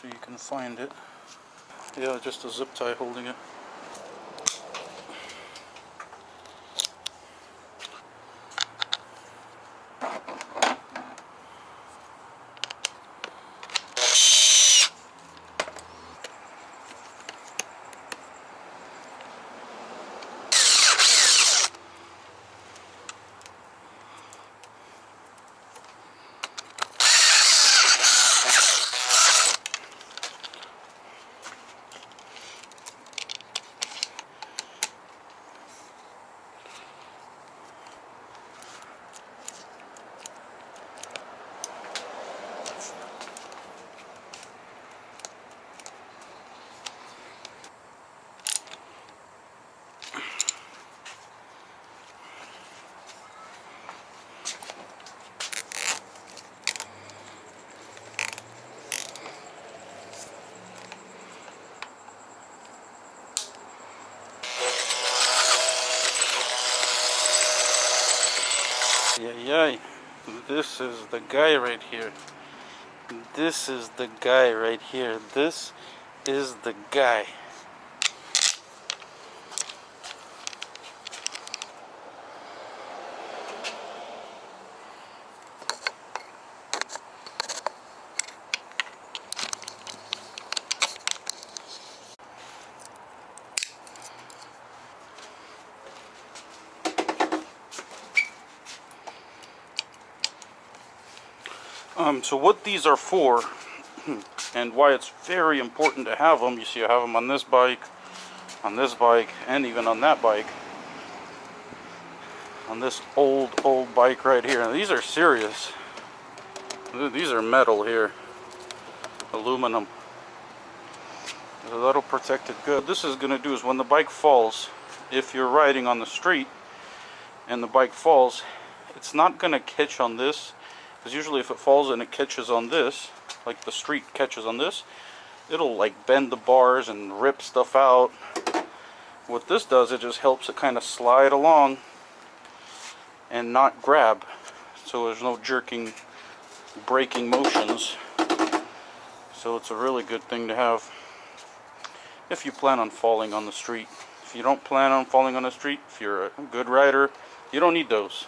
so you can find it. Yeah, just a zip tie holding it. Yay, this is the guy right here. This is the guy right here. This is the guy. So what these are for, and why it's very important to have them, you see I have them on this bike, and even on that bike. On this old bike right here. Now, these are serious. These are metal here. Aluminum. So that'll protect it good. What this is going to do is when the bike falls, if you're riding on the street and the bike falls, it's not going to catch on this. Because usually if it falls and it catches on this, like the street catches on this, it'll like bend the bars and rip stuff out. What this does, it just helps it kind of slide along and not grab, so there's no jerking, braking motions. So it's a really good thing to have if you plan on falling on the street. If you don't plan on falling on the street, if you're a good rider, you don't need those.